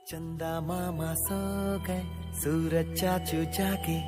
चंदा मामा सो गए, सूरज चाचू जागे।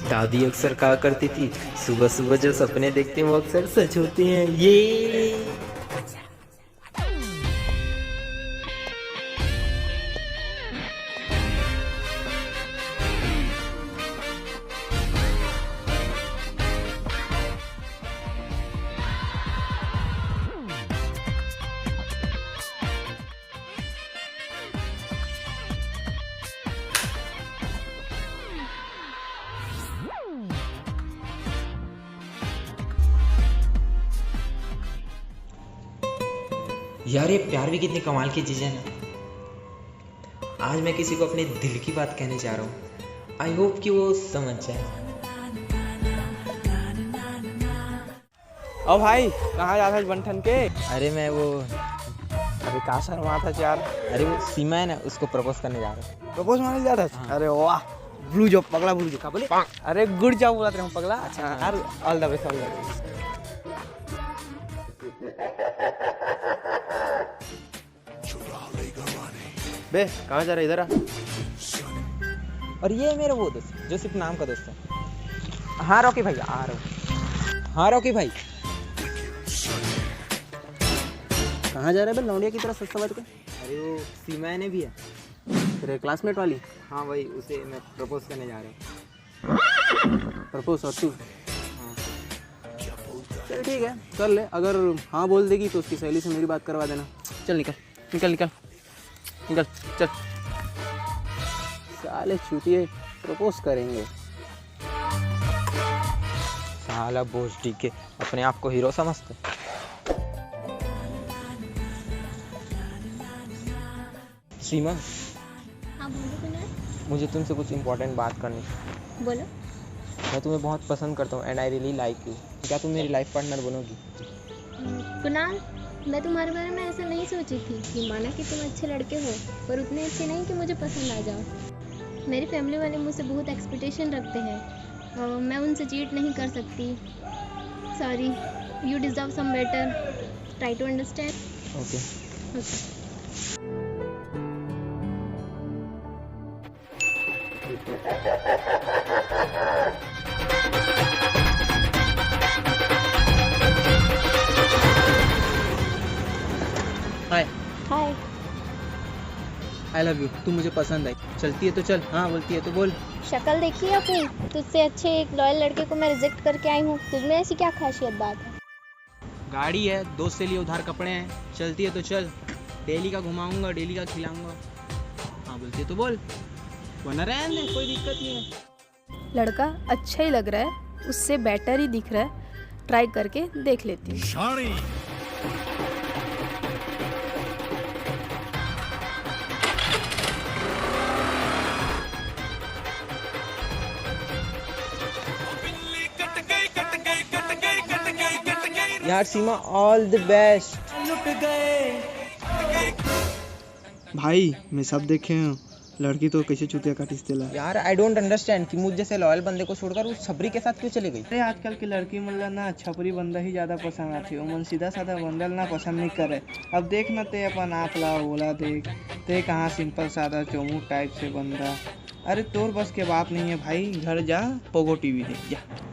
दादी अक्सर कहा करती थी, सुबह सुबह जो सपने देखते हैं वो अक्सर सच होते हैं। ये यार, ये प्यार भी कितनी कमाल की चीज़ है ना। आज मैं किसी को अपने दिल की बात कहने जा रहा हूँ। आई होप कि वो समझ जाए। ओ भाई, कहाँ जाता है बंठन के? अरे मैं वो अरे कहाँ शर्मा था यार। अरे वो सीमा है ना, उसको प्रपोज करने जा रहा हूँ। प्रपोज मारने जा रहा था? हाँ। अरे वाह, ब्लू जॉब पगला, ब्लू जॉब का बोले। अरे गुड जॉब बोला तेरे पगला। अच्छा यार, all the best, all the best. बे कहाँ जा रहा है? इधर आ। और ये है मेरा वो दोस्त जो सिर्फ नाम का दोस्त है। हाँ रॉकी भाई, आ रहा हूँ। हाँ रॉकी भाई। कहाँ जा रहा है बे लौंडिया की तरह सस्ता बात कर? अरे वो सीमा ने भी है, तेरे क्लासमेट वाली? हाँ भाई, उसे मैं प्रपोज करने जा रहा हूँ। प्रपोज? और तू? हाँ। चल ठीक है, कर ले। अगर हाँ बोल देगी तो उसकी सहेली से मेरी बात करवा देना। चल निकल निकल निकल निकल, चल। साले चूतिए प्रपोज करेंगे। साला बोझ ठीक है, अपने आप को हीरो समझते। सीमा, हाँ बोलो कुनाल। मुझे तुमसे कुछ इम्पोर्टेंट बात करनी है। बोलो। मैं तुम्हें बहुत पसंद करता हूँ and I really like you. क्या तुम मेरी लाइफ पार्टनर बनोगी? कुनाल, मैं तुम्हारे बारे में ऐसा नहीं सोची थी कि माना कि तुम अच्छे लड़के हो, पर उतने अच्छे नहीं कि मुझे पसंद आ जाओ। मेरी फैमिली वाले मुझसे बहुत एक्सपेक्टेशन रखते हैं और मैं उनसे चीट नहीं कर सकती। Sorry, you deserve some better, try to understand. Okay. Hi. Hi. I love you. तू मुझे पसंद आई। चलती है तो चल, हाँ बोलती है तो बोल। शक्ल देखी है अपनी? तुझसे अच्छे एक लॉयल लड़के को मैं रिजेक्ट करके आई हूँ। तुझमें ऐसी क्या खासियत बात है? गाड़ी है, दोस्त से लिए उधार कपड़े हैं। चलती है तो चल, डेली का घुमाऊंगा, डेली का खिलाऊंगा। हाँ बोलती है तो बोल, बना रहने दे, कोई दिक्कत नहीं है। लड़का अच्छा ही लग रहा है, उससे बेटर ही दिख रहा है। ट्राई करके देख लेती हूँ। यार सीमा, ऑल द बेस्ट। भाई मैं सब देखे हैं, लड़की तो कैसे चुतिया काटिस देला। यार आई डोंट अंडरस्टैंड कि मुझ जैसे लॉयल बंदे को छोड़कर उस छबरी के साथ क्यों चली गई। अरे आजकल की लड़की मतलब ना छपरी बंदा ही ज्यादा पसंद आती है। मन सीधा साधा बंदल ना पसंद नहीं करे। अब देख ना ते अपन आप ला बोला देख, ते कहाँ सिंपल सादा चोमू टाइप से बंदा। अरे तोर बस के बात नहीं है भाई, घर जा पोगो टीवी देख जा।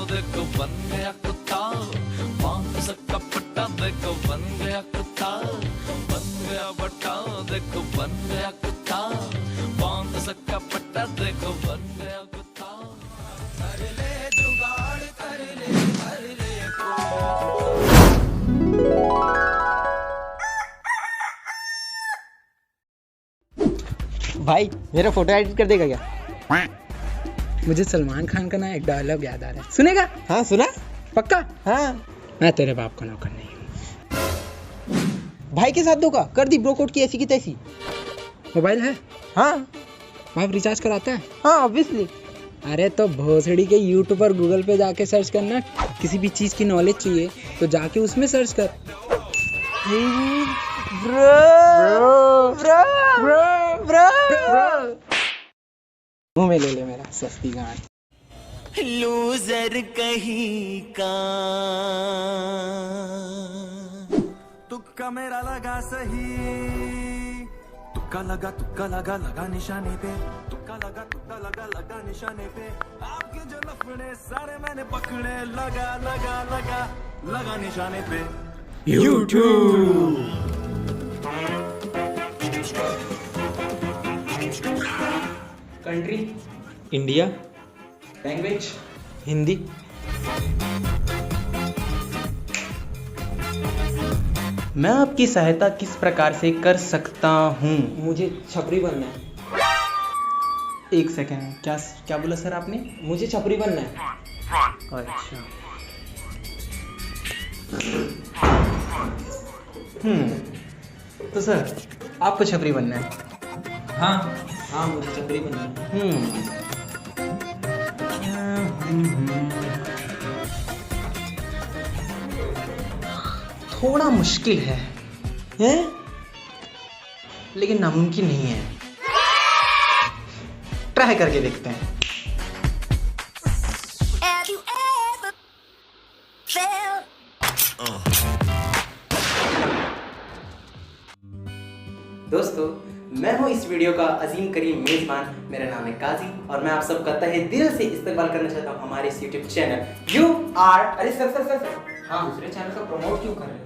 देखो बन गया कुत्ता, बांध सकता पट्टा, देखो बन गया कुत्ता, बन गया बट्टा, देखो बन गया कुत्ता, बांध सकता पट्टा, देखो बन गया कुत्ता। कर ले जुगाड़, कर ले भाई मेरा फोटो एडिट कर देगा क्या? मुझे सलमान खान का ना एक डायलॉग याद आ रहा है, सुनेगा? हाँ सुना। पक्का? हाँ मैं तेरे बाप का नौकर नहीं हूँ। भाई के साथ धोखा कर दी, ब्रो कोड की ऐसी की तैसी। मोबाइल है? हाँ बाप रिचार्ज कराता है? हाँ ऑब्वियसली। अरे तो भोसड़ी के यूट्यूब पर गूगल पे जाके सर्च करना, किसी भी चीज़ की नॉलेज चाहिए तो जाके उसमें सर्च कर। मुंह में ले ले मेरा सस्ती गांड। लूजर कहीं का तुक्का मेरा लगा सही, तुक्का लगा लगा निशाने पे, तुक्का लगा निशाने पे, आपके जो लफड़े सारे मैंने पकड़े, लगा निशाने पे। YouTube country India, language Hindi. मैं आपकी सहायता किस प्रकार से कर सकता हूँ? मुझे छपरी बनना है। एक सेकेंड, क्या बोला सर आपने? मुझे छपरी बनना है। अच्छा। तो सर आपको छपरी बनना है? हाँ मुझे छपरी बनना है। थोड़ा मुश्किल है, लेकिन नामुमकिन नहीं है। ट्राई करके देखते हैं। दोस्तों मैं हूं इस वीडियो का अजीम करीम मेजबान, मेरा नाम है काजी और मैं आप सबका तहे दिल से इस्तेमाल करना चाहता हूं हमारे इस YouTube चैनल यू आर। अरे सर हाँ दूसरे चैनल का प्रमोट क्यों कर रहे हो?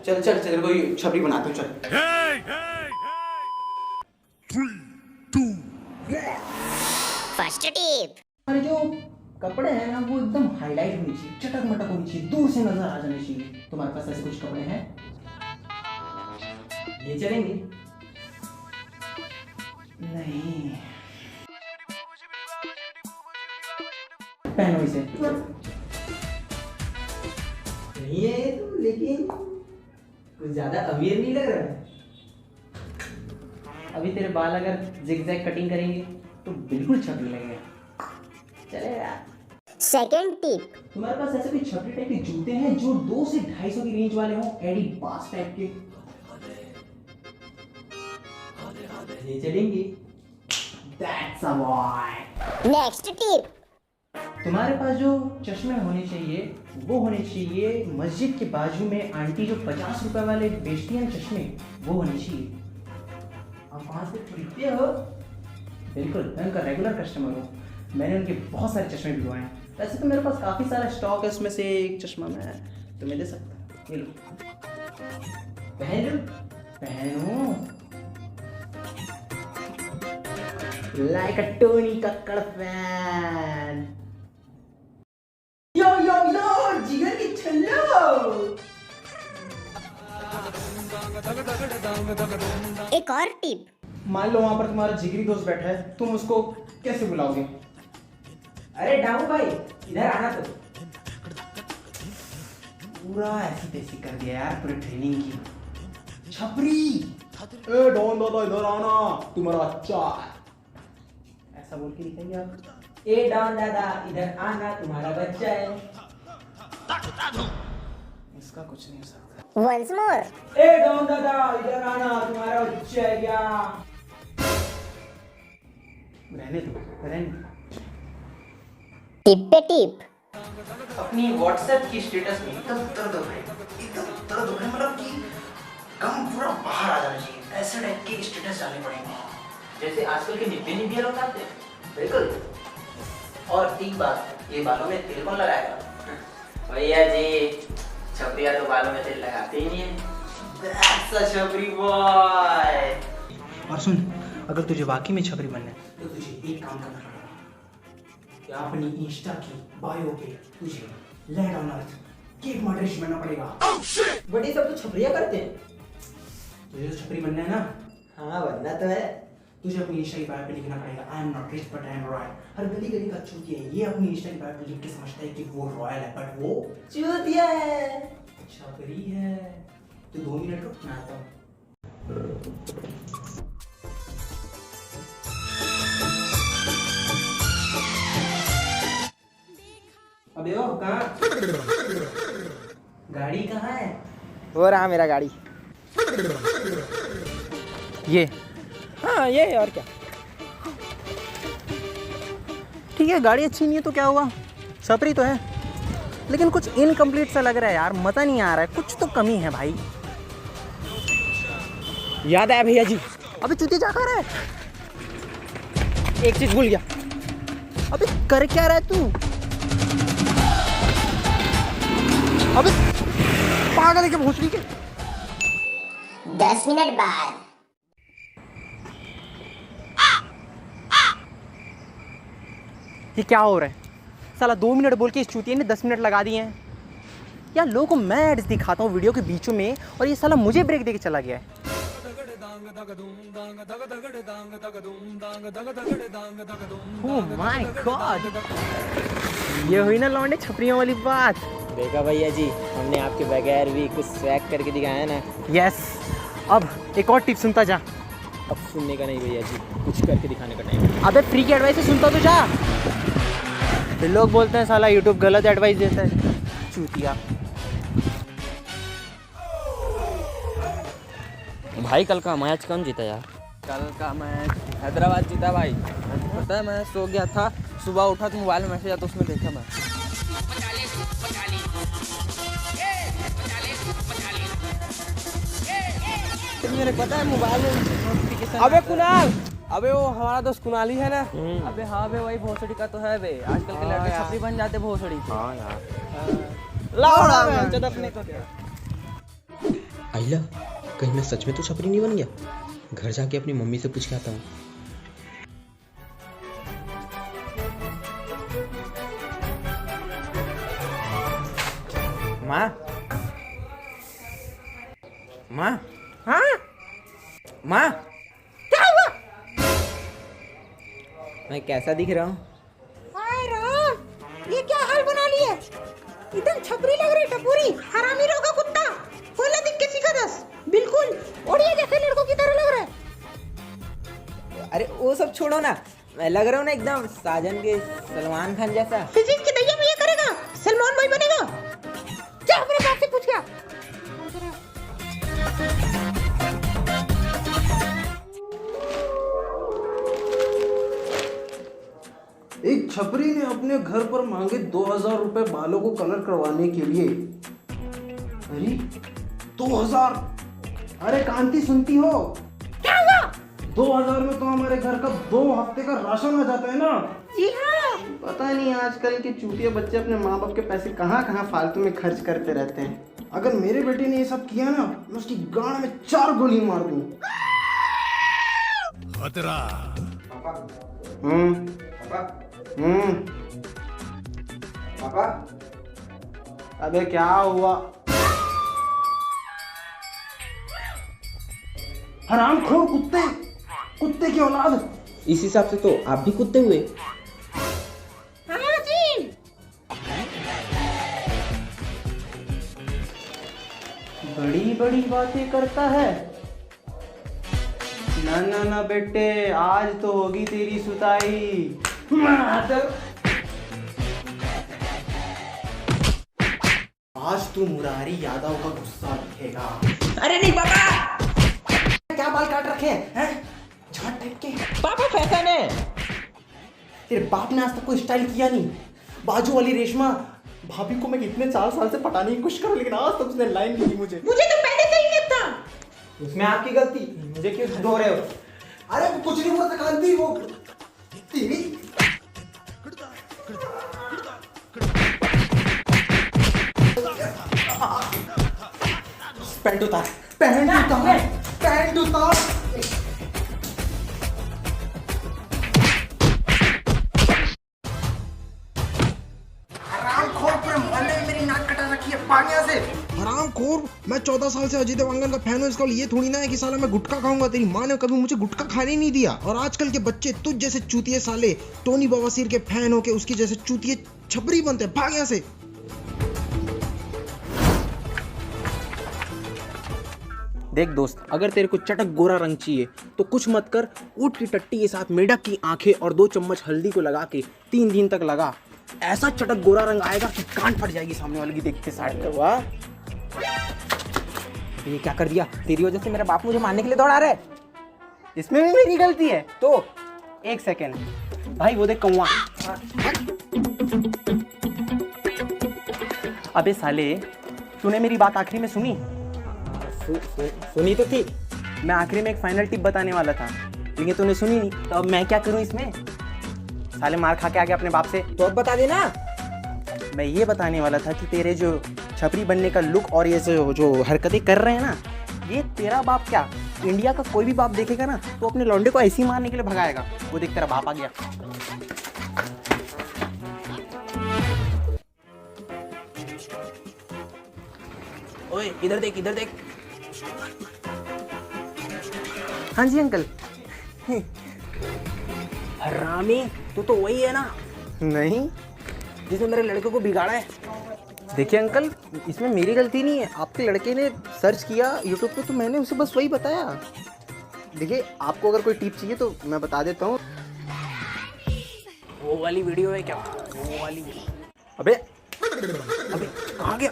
चल कोई छपरी बनाते हो, चल। फर्स्ट टिप, हमारे जो कपड़े हैं ना वो एकदम हाईलाइट होनी चाहिए, चटक मटक होनी चाहिए, दूर से नजर आ जाने चाहिए। तुम्हारे पास ऐसे कुछ कपड़े हैं? ये चलेंगे? नहीं, पहनो इसे। नहीं है ये तो, लेकिन कुछ ज्यादा अमीर नहीं लग रहा है। अभी तेरे बाल अगर जिगजैग कटिंग करेंगे तो बिल्कुल छपरी लगेगा, चलेगा। सेकंड टिप, तुम्हारे पास ऐसे कोई छपरी टाइप के जूते हैं जो 2 से 250 की रेंज वाले हों, एडिडास टाइप के? ये चलेंगे? That's a boy। Next tip, तुम्हारे पास जो चश्मे होने चाहिए वो होने चाहिए मस्जिद के बाजू में आंटी जो 50 रुपए वाले बेचती हैं चश्मे, वो होने चाहिए। आप कहाँ से खरीदते हो? बिल्कुल, मैं उनका रेगुलर कस्टमर हूँ, मैंने उनके बहुत सारे चश्मे भिजवाए हैं। वैसे तो मेरे पास काफ़ी सारा स्टॉक है, उसमें से एक चश्मा मैं तुम्हें दे सकता हूँ, ये लो। पहनो like a Tony Kakkar fan. Yo जिगर की छल्लो। एक और टिप, मान लो वहां पर तुम्हारा जिगरी दोस्त बैठा है, तुम उसको कैसे बुलाओगे? अरे डामू भाई इधर आना। तो पूरा ऐसी तैसी कर दिया यार पूरी ट्रेनिंग की। छपरी, ए डॉन दादा इधर आना, तुम्हारा अच्छा ऐसा बोल के दिखाइए आप। ए डॉन दादा इधर आना, तुम्हारा बच्चा है। इसका कुछ नहीं हो सकता। वंस मोर, ए डॉन दादा इधर आना, तुम्हारा बच्चा है क्या? रहने दो। टिप पे टिप, अपनी व्हाट्सएप की स्टेटस में एकदम दर्द हो रहा है, मतलब कि गम पूरा बाहर आ जाना चाहिए, ऐसे टाइप के स्टेटस डालने पड़ेंगे जैसे आजकल के निब्बे लोग आते हैं। बिल्कुल। और एक बात, ये बालों में तेल कौन लगाएगा? भैया जी, छपरिया तो बालों में तेल लगाते ही नहीं है। That's a छपरी बॉय। और सुन, अगर तुझे वाकई में छपरी बनना है तो तुझे एक काम करना पड़ेगा, या अपनी इंस्टा की बायो पे तुझे land on earth cake moderation बनना पड़ेगा। बट ये सब तो छपरिया करते हैं, तुझे तो छपरी बनना है ना? हाँ बनना तो है। तुझे अपनी इंस्टा की बायो पे लिखना पड़ेगा I am not rich but I am royal. हर गली गली का चूतिया है, ये अपनी इंस्टा की बायो पे लिख के समझता है कि वो रॉयल है बट वो चूतिया है, छपरी है। तो 2 मिनट रुक, मैं आता हूँ। अबे ओ कहाँ, गाड़ी कहाँ है? वो रहा मेरा गाड़ी। ये हाँ ये और क्या, ठीक है गाड़ी अच्छी नहीं है तो क्या हुआ, छपरी तो है, लेकिन कुछ इनकम्प्लीट सा लग रहा है यार, मज़ा नहीं आ रहा है, कुछ तो कमी है भाई। याद आया भैया जी, अबे चूती जा कर है, एक चीज भूल गया। अबे कर क्या रहा है तू, अबे पागल है क्या भोसड़ी के। 10 मिनट बाद। ये क्या हो रहा है साला, 2 मिनट बोल के इस चूतिया ने 10 मिनट लगा दिए हैं यार। लोगों को मैं एड्स दिखाता हूँ वीडियो के बीचों में और ये साला मुझे ब्रेक देके चला गया है। ओह माय गॉड, ये हुई ना लौंडे छपरियों वाली बात। देखा भैया जी, हमने आपके बगैर भी कुछ स्वैग करके दिखाया ना। यस, अब एक और टिप सुनता जा। अब सुनने का नहीं भैया जी, कुछ करके दिखाने का टाइम। अबे फ्री की एडवाइस सुनता तो जा, फिर लोग बोलते हैं साला यूट्यूब गलत एडवाइस देता है, चूतिया। भाई कल का मैच कौन जीता यार? कल का मैच हैदराबाद जीता भाई। पता है मैं सो गया था, सुबह उठा तो मोबाइल में मैसेज आता, उसमें देखा मैं। मेरे पता है मोबाइल में नोटिफिकेशन। अबे कुणाल, अबे वो हमारा दोस्त कुणाल ही है ना। अबे हाँ बे, वही भोसड़ी का तो है बे, आजकल के लड़के छपरी बन जाते भोसड़ी के। हाँ यार, लाउडा में चल अपने को। आइला कहीं मैं सच में तो छपरी नहीं बन गया। घर जाके अपनी मम्मी से पूछ के आता हूँ। माँ, माँ, हाँ माँ, क्या हुआ? मैं कैसा दिख रहा हूँ? हाय राम, ये क्या हाल बना लिया? एकदम छपरी लग रही, टपूरी, हरामी रोगा कुत्ता, खोला दिख के सीखा 10, बिल्कुल ओडिया जैसे लड़कों की तरह लग रहा है। अरे वो सब छोड़ो ना, मैं लग रहा हूँ ना एकदम साजन के सलमान खान जैसा। फिजिक्स की दैया में ये करेगा, सलमान भाई बनेगा। क्या अपने बाप से पूछ गया? एक छपरी ने अपने घर पर मांगे 2000 रुपए बालों को कलर करवाने के लिए। अरे 2000? अरे कांति सुनती हो? क्या हुआ? 2000 में तो हमारे घर का 2 हफ्ते का राशन आ जाता है ना। जी हाँ। पता नहीं आजकल के चूतिया बच्चे अपने माँ बाप के पैसे कहाँ कहाँ फालतू में खर्च करते रहते हैं। अगर मेरे बेटे ने ये सब किया ना, मैं उसकी गांड में 4 गोली मार दूं। खतरा। पापा, अबे क्या हुआ? हरामखोर कुत्ते, कुत्ते की औलाद। इस हिसाब से तो आप भी कुत्ते हुए। हाँ जी। बड़ी बड़ी बातें करता है। ना ना ना बेटे, आज तो होगी तेरी सुताई। आज तू मुरारी यादव का गुस्सा दिखेगा। अरे नहीं पापा, क्या बाल काट रखे हैं? झाट टाइप के। पापा फैशन है। तेरे बाप ने आज तक कोई स्टाइल किया नहीं। बाजू वाली रेशमा भाभी को मैं कितने 4 साल से पटाने की कोशिश करूं, लेकिन आज तक उसने लाइन नहीं दी मुझे। मुझे तो पहले से ही नहीं था। उसमें आपकी गलती, मुझे क्यों धो रहे हो? अरे वो कुछ नहीं हुआ था कांति, वो तेरी पैंट उतार, पैंट उतार, पैंट उतार। हरामखोर, पूरे मोहल्ले में मेरी नाक कटा रखी है पानिया से। हरामखोर। और मैं 14 साल से अजय देवगन का फैन हूँ, इसका ये थोड़ी ना है कि साला मैं गुटखा खाऊंगा। तेरी माँ ने कभी मुझे गुटखा खाने ही नहीं दिया। और आजकल के बच्चे तुझ जैसे चूतिए साले टोनी बवासीर के फैन होके उसकी जैसे चूतिए छपरी बनते। भाग यहाँ से। देख दोस्त, अगर तेरे को चटक गोरा रंग चाहिए तो कुछ मत कर, ऊँट की टट्टी के साथ मेढक की आंखें और 2 चम्मच हल्दी को लगा के 3 दिन तक लगा। ऐसा चटक गोरा रंग आएगा कि कान फट जाएगी सामने वाले की देख के। साइड कर। वाह, ये क्या कर दिया? तेरी वजह से मेरा बाप मुझे मारने के लिए दौड़ा रहा है। इसमें भी मेरी गलती है तो 1 सेकेंड भाई, वो देख कौवा। अबे साले, तूने मेरी बात आखिरी में सुनी? सुनी तो थी। मैं आखिरी में एक फाइनल टिप बताने वाला था, लेकिन तूने सुनी नहीं, तो अब मैं क्या करूं इसमें? साले मार खा के आ गया अपने बाप से। तो अब बता देना। मैं ये बताने वाला था कि तेरे जो छपरी बनने का लुक और ये जो हरकतें कर रहे हैं ना, ये तेरा बाप क्या, इंडिया का कोई भी बाप देखेगा ना तो अपने लौंडे को ऐसे ही मारने के लिए भगाएगा। वो देख, तेरा बाप आ गया। ओए इधर देख, इधर देख। हाँ जी अंकल। हरामी, तो वही है ना? नहीं, जिसने मेरे लड़के को बिगाड़ा है। देखिए अंकल, इसमें मेरी गलती नहीं है। आपके लड़के ने सर्च किया यूट्यूब पे तो मैंने उसे बस वही बताया। देखिए, आपको अगर कोई टिप चाहिए तो मैं बता देता हूँ। वो वाली वीडियो है क्या? वो वाली वीडियो। अबे कहाँ गया?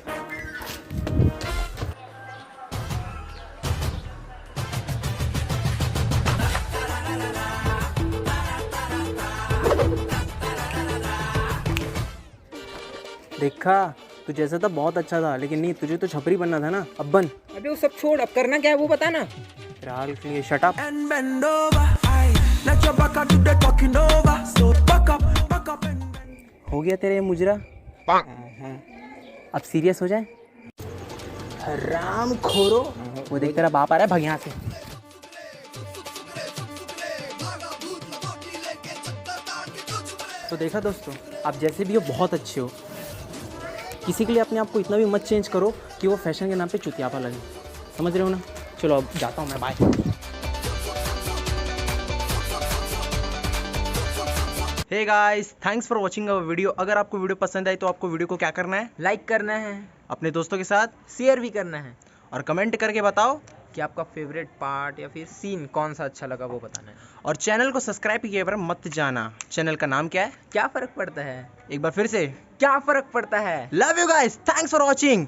देखा, तू जैसा था बहुत अच्छा था, लेकिन नहीं, तुझे तो छपरी बनना था ना। अब बन। अबे वो सब छोड़, अब करना क्या है वो बता ना। फिलहाल के लिए शट अप। हो गया तेरे मुजरा। अब सीरियस हो जाए। हराम खोरो, वो देख तेरा बाप आ रहा है, भाग यहाँ से। तो देखा दोस्तों, आप जैसे भी हो बहुत अच्छे हो। किसी के लिए अपने आप को इतना भी मत चेंज करो कि वो फैशन के नाम पे चुतियापा लगे। समझ रहे हो ना? चलो अब जाता हूँ मैं, bye. Hey guys, thanks for watching our video. अगर आपको वीडियो पसंद आई तो आपको वीडियो को क्या करना है? लाइक करना है, अपने दोस्तों के साथ शेयर भी करना है, और कमेंट करके बताओ कि आपका फेवरेट पार्ट या फिर सीन कौन सा अच्छा लगा वो बताना है। और चैनल को सब्सक्राइब किए पर मत जाना। चैनल का नाम क्या है? क्या फर्क पड़ता है? एक बार फिर से, क्या फर्क पड़ता है? Love you guys, thanks for watching.